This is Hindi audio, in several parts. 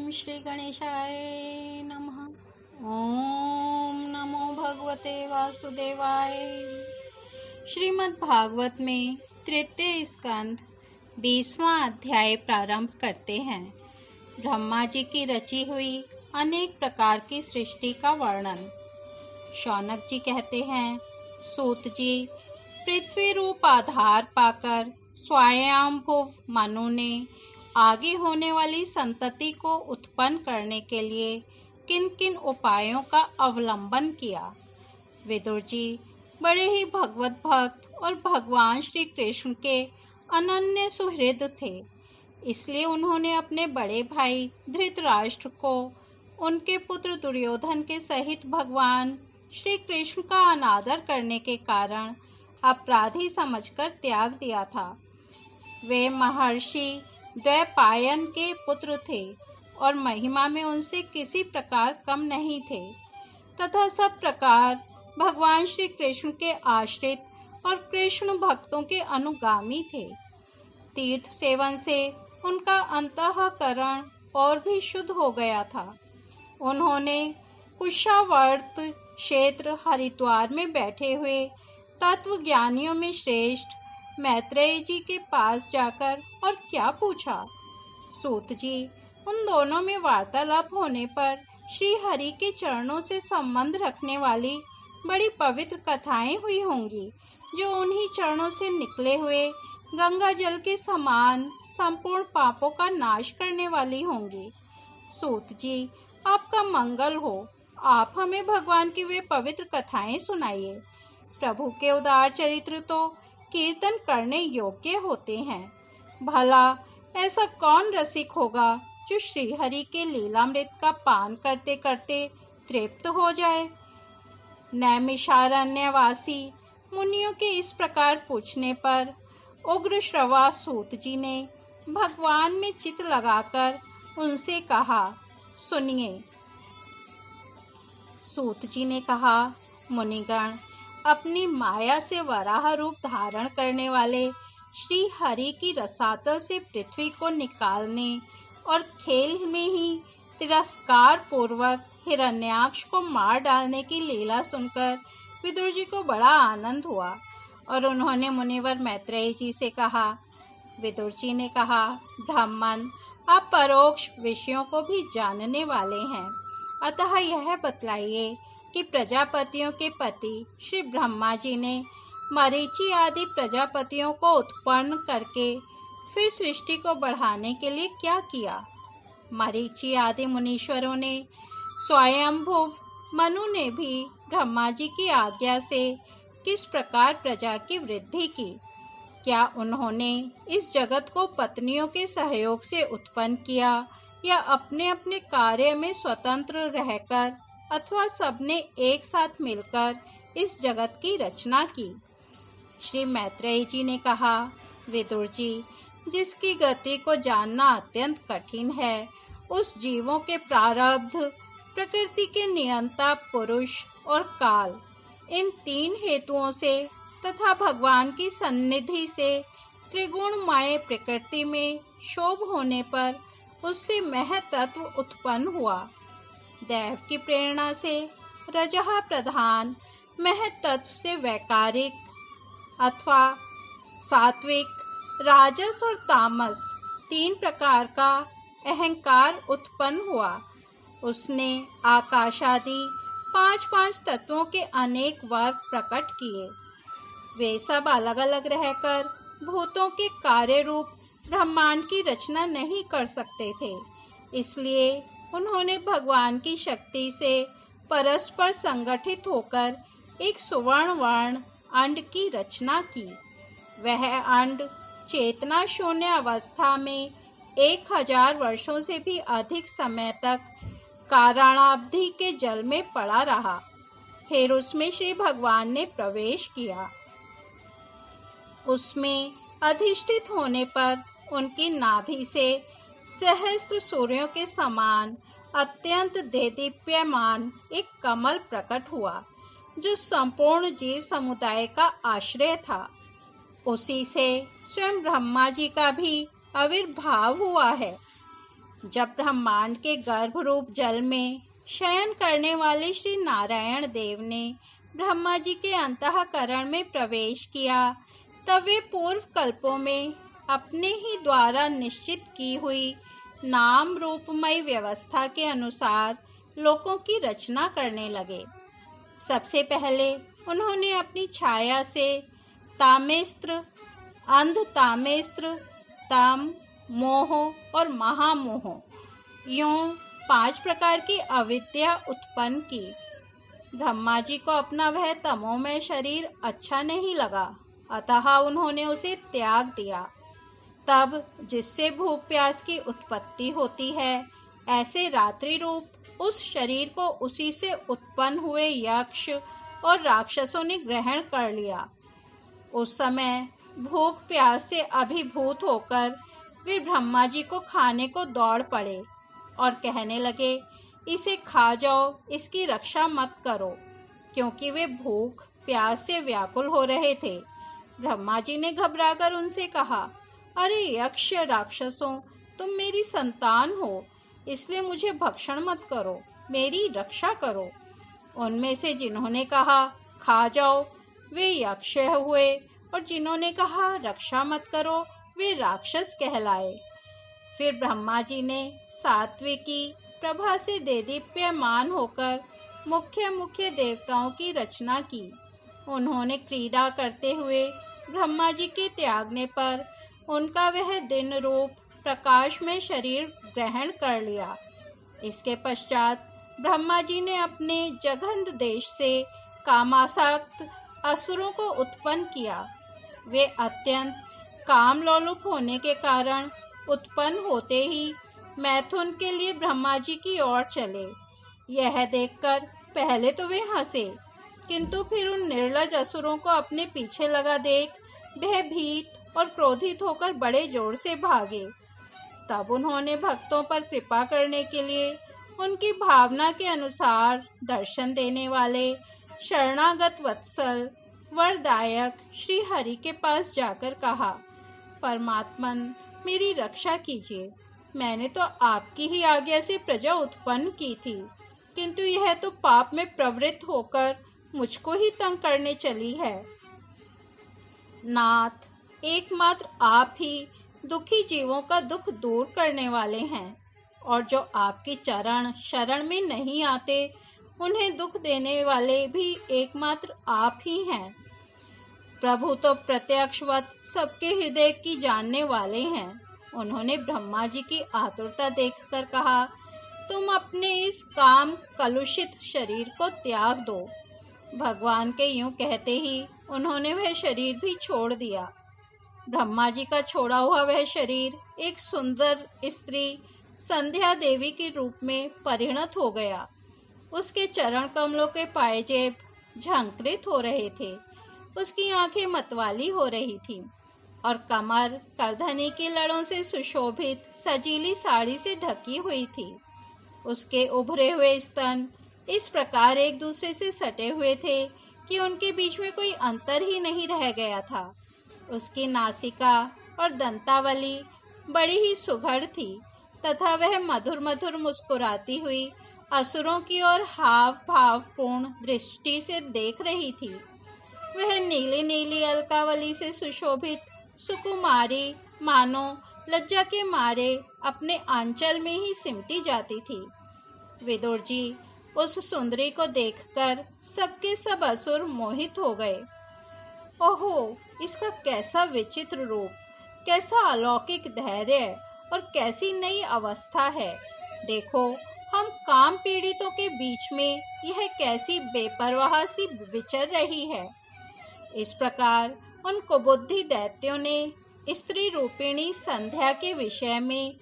श्री गणेशाय नमः। ओम नमो भगवते वासुदेवाय। श्रीमद् भागवत में तृतीय स्कंद 20वां अध्याय प्रारंभ करते हैं। ब्रह्मा जी की रची हुई अनेक प्रकार की सृष्टि का वर्णन। शौनक जी कहते हैं, सूत जी, पृथ्वी रूप आधार पाकर स्वयंभुव मनु ने आगे होने वाली संतति को उत्पन्न करने के लिए किन किन उपायों का अवलंबन किया। विदुर जी बड़े ही भगवत भक्त और भगवान श्री कृष्ण के अनन्य सुहृद थे, इसलिए उन्होंने अपने बड़े भाई धृतराष्ट्र को उनके पुत्र दुर्योधन के सहित भगवान श्री कृष्ण का अनादर करने के कारण अपराधी समझकर त्याग दिया था। वे महर्षि द्वैपायन के पुत्र थे और महिमा में उनसे किसी प्रकार कम नहीं थे तथा सब प्रकार भगवान श्री कृष्ण के आश्रित और कृष्ण भक्तों के अनुगामी थे। तीर्थ सेवन से उनका अंतःकरण और भी शुद्ध हो गया था। उन्होंने कुशावर्त क्षेत्र हरिद्वार में बैठे हुए तत्वज्ञानियों में श्रेष्ठ मैत्रेय जी के पास जाकर और क्या पूछा। सूत जी, उन दोनों में वार्तालाप होने पर श्री हरि के चरणों से संबंध रखने वाली बड़ी पवित्र कथाएं हुई होंगी, जो उन्हीं चरणों से निकले हुए गंगा जल के समान संपूर्ण पापों का नाश करने वाली होंगी। सूत जी, आपका मंगल हो। आप हमें भगवान की वे पवित्र कथाएं सुनाइए। प्रभु के उदार चरित्र तो कीर्तन करने योग्य होते हैं। भला ऐसा कौन रसिक होगा जो श्रीहरि के लीलामृत का पान करते करते तृप्त हो जाए। नैमिषारण्यवासी मुनियों के इस प्रकार पूछने पर उग्र श्रवा सूत जी ने भगवान में चित्त लगाकर उनसे कहा, सुनिए। सूत जी ने कहा, मुनिगण, अपनी माया से वराह रूप धारण करने वाले श्री हरि की रसातल से पृथ्वी को निकालने और खेल में ही तिरस्कार पूर्वक हिरण्याक्ष को मार डालने की लीला सुनकर विदुर जी को बड़ा आनंद हुआ और उन्होंने मुनिवर मैत्रेय जी से कहा। विदुर जी ने कहा, ब्राह्मण, आप परोक्ष विषयों को भी जानने वाले हैं, अतः यह बतलाइए कि प्रजापतियों के पति श्री ब्रह्मा जी ने मरीचि आदि प्रजापतियों को उत्पन्न करके फिर सृष्टि को बढ़ाने के लिए क्या किया। मरीचि आदि मुनीश्वरों ने स्वयंभुव मनु ने भी ब्रह्मा जी की आज्ञा से किस प्रकार प्रजा की वृद्धि की। क्या उन्होंने इस जगत को पत्नियों के सहयोग से उत्पन्न किया या अपने अपने कार्य में स्वतंत्र रहकर अथवा सबने एक साथ मिलकर इस जगत की रचना की। श्री मैत्रेय जी ने कहा, विदुर जी, जिसकी गति को जानना अत्यंत कठिन है, उस जीवों के प्रारब्ध, प्रकृति के नियंता पुरुष और काल, इन तीन हेतुओं से तथा भगवान की सन्निधि से त्रिगुणमय प्रकृति में शोभ होने पर उससे महतत्व उत्पन्न हुआ। दैव की प्रेरणा से रजः प्रधान महतत्व से वैकारिक अथवा सात्विक, राजस और तामस तीन प्रकार का अहंकार उत्पन्न हुआ। उसने आकाश आदि पांच तत्वों के अनेक वर्ग प्रकट किए। वे सब अलग अलग रहकर भूतों के कार्य रूप ब्रह्मांड की रचना नहीं कर सकते थे, इसलिए उन्होंने भगवान की शक्ति से परस्पर संगठित होकर एक सुवर्ण वर्ण अंड की रचना की। वह अंड चेतना शून्य अवस्था में 1000 वर्षों से भी अधिक समय तक कारणाब्धि के जल में पड़ा रहा। फिर उसमें श्री भगवान ने प्रवेश किया। उसमें अधिष्ठित होने पर उनकी नाभि से सहस्त्र सूर्यों के समान अत्यंत देदीप्यमान एक कमल प्रकट हुआ, जो संपूर्ण जीव समुदाय का आश्रय था। उसी से स्वयं ब्रह्मा जी का भी आविर्भाव हुआ है। जब ब्रह्मांड के गर्भ रूप जल में शयन करने वाले श्री नारायण देव ने ब्रह्मा जी के अंतःकरण में प्रवेश किया, तब वे पूर्व कल्पों में अपने ही द्वारा निश्चित की हुई नाम रूपमय व्यवस्था के अनुसार लोकों की रचना करने लगे। सबसे पहले उन्होंने अपनी छाया से तामेस्त्र, अंध तामेस्त्र, तम, मोह और महामोह, यूं 5 प्रकार की अविद्या उत्पन्न की। ब्रह्मा जी को अपना वह तमोमय शरीर अच्छा नहीं लगा, अतः उन्होंने उसे त्याग दिया। तब जिससे भूख प्यास की उत्पत्ति होती है, ऐसे रात्रि रूप उस शरीर को उसी से उत्पन्न हुए यक्ष और राक्षसों ने ग्रहण कर लिया। उस समय भूख प्यास से अभिभूत होकर वे ब्रह्मा जी को खाने को दौड़ पड़े और कहने लगे, इसे खा जाओ, इसकी रक्षा मत करो, क्योंकि वे भूख प्यास से व्याकुल हो रहे थे। ब्रह्मा जी ने घबराकर उनसे कहा, अरे यक्ष राक्षसों, तुम मेरी संतान हो, इसलिए मुझे भक्षण मत करो, मेरी रक्षा करो। उनमें से जिन्होंने कहा खा जाओ, वे यक्ष हुए, और जिन्होंने कहा रक्षा मत करो, वे राक्षस कहलाए। फिर ब्रह्मा जी ने सात्विकी प्रभा से देदीप्यमान होकर मुख्य मुख्य देवताओं की रचना की। उन्होंने क्रीड़ा करते हुए ब्रह्मा जी के त्यागने पर उनका वह दिन रूप प्रकाश में शरीर ग्रहण कर लिया। इसके पश्चात ब्रह्मा जी ने अपने जघंध देश से कामासक्त असुरों को उत्पन्न किया। वे अत्यंत कामलोलुप होने के कारण उत्पन्न होते ही मैथुन के लिए ब्रह्मा जी की ओर चले। यह देखकर पहले तो वे हंसे, किंतु फिर उन निर्लज असुरों को अपने पीछे लगा देख भयभीत और क्रोधित होकर बड़े जोर से भागे। तब उन्होंने भक्तों पर कृपा करने के लिए उनकी भावना के अनुसार दर्शन देने वाले शरणागत वत्सल वरदायक श्री हरि के पास जाकर कहा, परमात्मन, मेरी रक्षा कीजिए। मैंने तो आपकी ही आज्ञा से प्रजा उत्पन्न की थी, किंतु यह तो पाप में प्रवृत्त होकर मुझको ही तंग करने चली है। नाथ, एकमात्र आप ही दुखी जीवों का दुख दूर करने वाले हैं, और जो आपके चरण शरण में नहीं आते, उन्हें दुख देने वाले भी एकमात्र आप ही हैं। प्रभु तो प्रत्यक्षवत सबके हृदय की जानने वाले हैं। उन्होंने ब्रह्मा जी की आतुरता देखकर कहा, तुम अपने इस काम कलुषित शरीर को त्याग दो। भगवान के यूं कहते ही उन्होंने वह शरीर भी छोड़ दिया। ब्रह्मा जी का छोड़ा हुआ वह शरीर एक सुंदर स्त्री संध्या देवी के रूप में परिणत हो गया। उसके चरण कमलों के पायजेब झंकृत हो रहे थे, उसकी आंखें मतवाली हो रही थीं और कमर करधनी की लड़ों से सुशोभित सजीली साड़ी से ढकी हुई थी। उसके उभरे हुए स्तन इस प्रकार एक दूसरे से सटे हुए थे कि उनके बीच में कोई अंतर ही नहीं रह गया था। उसकी नासिका और दंतावली बड़ी ही सुघड़ थी तथा वह मधुर मधुर मुस्कुराती हुई असुरों की ओर हाव भाव पूर्ण दृष्टि से देख रही थी। वह नीली नीली अलकावली से सुशोभित सुकुमारी मानो लज्जा के मारे अपने आंचल में ही सिमटी जाती थी। विदुर जी उस सुंदरी को देखकर सबके सब असुर मोहित हो गए। ओहो, इसका कैसा विचित्र रूप, कैसा अलौकिक धैर्य और कैसी नई अवस्था है। देखो, हम काम पीड़ितों के बीच में यह कैसी बेपरवाह सी विचर रही है। इस प्रकार उन कुबुद्धि दैत्यों ने स्त्री रूपिणी संध्या के विषय में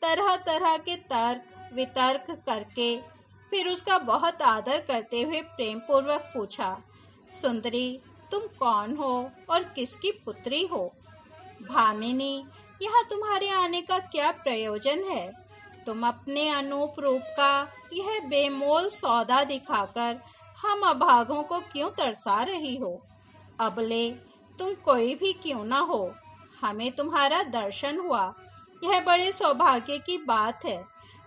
तरह तरह के तर्क वितर्क करके फिर उसका बहुत आदर करते हुए प्रेम पूर्वक पूछा, सुंदरी, तुम कौन हो और किसकी पुत्री हो? भामिनी, यहाँ तुम्हारे आने का क्या प्रयोजन है? तुम अपने अनूप रूप का यह बेमोल सौदा दिखाकर हम अभागों को क्यों तरसा रही हो? अबले तुम कोई भी क्यों ना हो, हमें तुम्हारा दर्शन हुआ, यह बड़े सौभाग्य की बात है।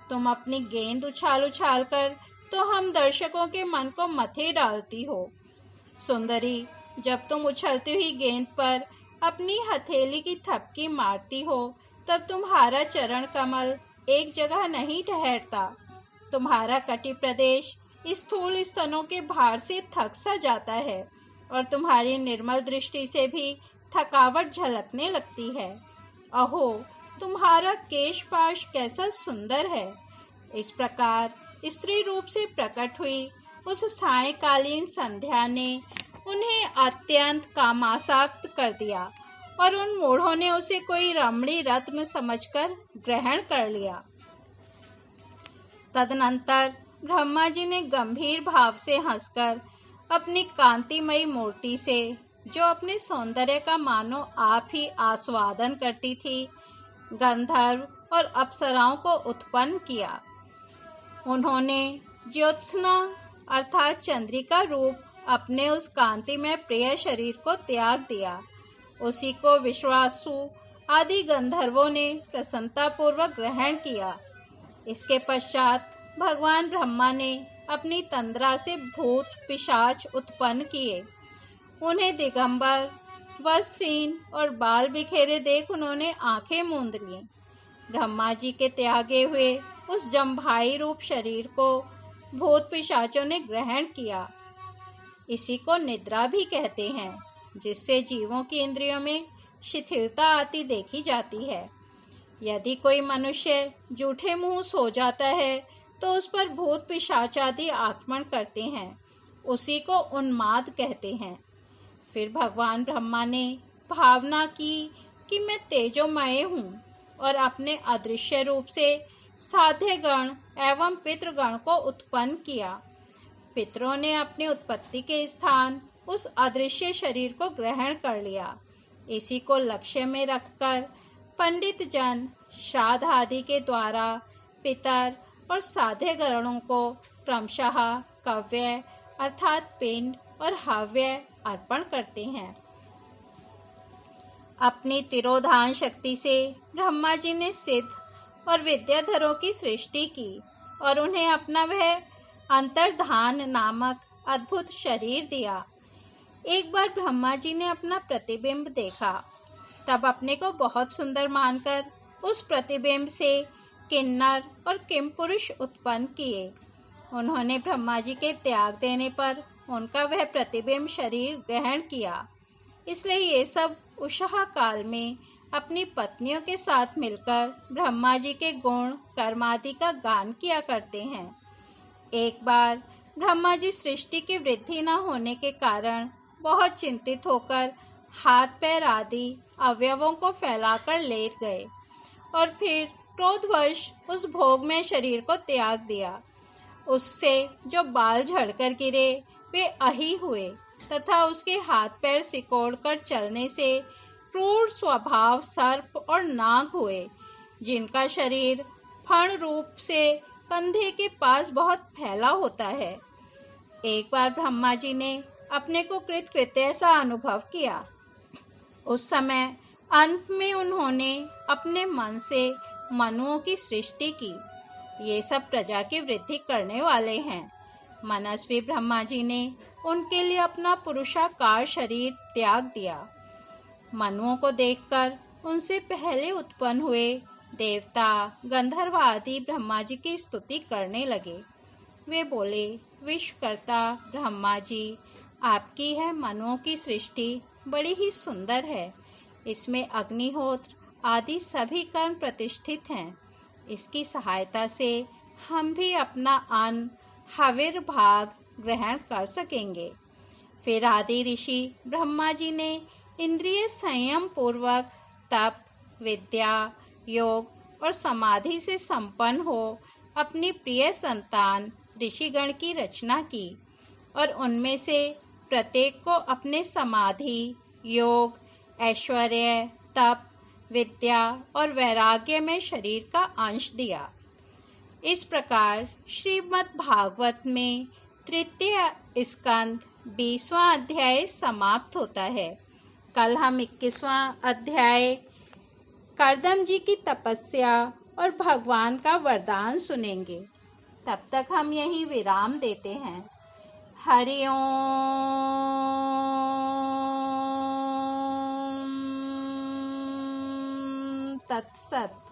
तुम अपनी गेंद उछाल उछाल कर तो हम दर्शकों के मन को मथे डालती हो। सुंदरी, जब तुम उछलती हुई गेंद पर अपनी हथेली की थपकी मारती हो, तब तुम्हारा चरण कमल एक जगह नहीं ठहरता। तुम्हारा कटी प्रदेश स्थूल स्तनों के भार से थक सा जाता है और तुम्हारी निर्मल दृष्टि से भी थकावट झलकने लगती है। अहो, तुम्हारा केशपाश कैसा सुंदर है। इस प्रकार स्त्री रूप से प्रकट हुई उस सायंकालीन संध्या ने उन्हें अत्यंत कामासक्त कर दिया और उन मूढ़ों ने उसे कोई रमणी रत्न समझकर ग्रहण कर लिया। तदनंतर ब्रह्मा जी ने गंभीर भाव से हंसकर अपनी कांतिमयी मूर्ति से, जो अपने सौंदर्य का मानो आप ही आस्वादन करती थी, गंधर्व और अप्सराओं को उत्पन्न किया। उन्होंने ज्योत्सना अर्थात चंद्रिका रूप अपने उस कांतिमय प्रिय शरीर को त्याग दिया। उसी को विश्वासु आदि गंधर्वों ने प्रसन्नतापूर्वक ग्रहण किया। इसके पश्चात भगवान ब्रह्मा ने अपनी तंद्रा से भूत पिशाच उत्पन्न किए। उन्हें दिगंबर, वस्त्रहीन और बाल बिखेरे देख उन्होंने आंखें मूंद लीं। ब्रह्मा जी के त्यागे हुए उस जम्भाई रूप शरीर को भूत पिशाचों ने ग्रहण किया। इसी को निद्रा भी कहते हैं, जिससे जीवों की इंद्रियों में शिथिलता आती देखी जाती है। यदि कोई मनुष्य जूठे मुंह सो जाता है तो उस पर भूत पिशाच आदि आक्रमण करते हैं। उसी को उन्माद कहते हैं। फिर भगवान ब्रह्मा ने भावना की कि मैं तेजोमय हूँ और अपने अदृश्य रूप से साध्यगण एवं पितृगण को उत्पन्न किया। पितरों ने अपनी उत्पत्ति के स्थान उस अदृश्य शरीर को ग्रहण कर लिया। इसी को लक्ष्य में रखकर पंडित जन श्राद्ध आदि के द्वारा पितर और साध्यगणों को क्रमशः कव्य अर्थात पिंड और हव्य अर्पण करते हैं। अपनी तिरोधान शक्ति से ब्रह्मा जी ने सिद्ध और विद्याधरों की सृष्टि की और उन्हें अपना वह अंतर्धान नामक अद्भुत शरीर दिया। एक बार ब्रह्मा जी ने अपना प्रतिबिंब देखा, तब अपने को बहुत सुंदर मानकर उस प्रतिबिंब से किन्नर और किमपुरुष उत्पन्न किए। उन्होंने ब्रह्मा जी के त्याग देने पर उनका वह प्रतिबिंब शरीर ग्रहण किया। इसलिए ये सब उषा काल में अपनी पत्नियों के साथ मिलकर ब्रह्मा जी के गुण कर्मादि का गान किया करते हैं। एक बार ब्रह्मा जी सृष्टि की वृद्धि न होने के कारण बहुत चिंतित होकर हाथ पैर आदि अवयवों को फैलाकर लेट गए और फिर क्रोधवश उस भोगमय शरीर को त्याग दिया। उससे जो बाल झड़कर गिरे वे अही हुए तथा उसके हाथ पैर सिकोड़कर चलने से क्रूर स्वभाव सर्प और नाग हुए, जिनका शरीर फण रूप से कंधे के पास बहुत फैला होता है। एक बार ब्रह्मा जी ने अपने को कृतकृत्य सा अनुभव किया। उस समय अंत में उन्होंने अपने मन से मनुओं की सृष्टि की। ये सब प्रजा की वृद्धि करने वाले हैं। मनस्वी ब्रह्मा जी ने उनके लिए अपना पुरुषाकार शरीर त्याग दिया। मनुओं को देखकर उनसे पहले उत्पन्न हुए देवता गंधर्व आदि ब्रह्मा जी की स्तुति करने लगे। वे बोले, विश्वकर्ता ब्रह्मा जी, आपकी है मनुओं की सृष्टि बड़ी ही सुंदर है। इसमें अग्निहोत्र आदि सभी कर्म प्रतिष्ठित हैं। इसकी सहायता से हम भी अपना अन्न हविर भाग ग्रहण कर सकेंगे। फिर आदि ऋषि ब्रह्मा जी ने इंद्रिय संयम पूर्वक तप, विद्या, योग और समाधि से संपन्न हो अपनी प्रिय संतान ऋषिगण की रचना की और उनमें से प्रत्येक को अपने समाधि, योग, ऐश्वर्य, तप, विद्या और वैराग्य में शरीर का अंश दिया। इस प्रकार श्रीमद् भागवत में तृतीय स्कंद 20वां अध्याय समाप्त होता है। कल हम 21वां अध्याय करदम जी की तपस्या और भगवान का वरदान सुनेंगे। तब तक हम यही विराम देते हैं। हरि ओम तत्सत।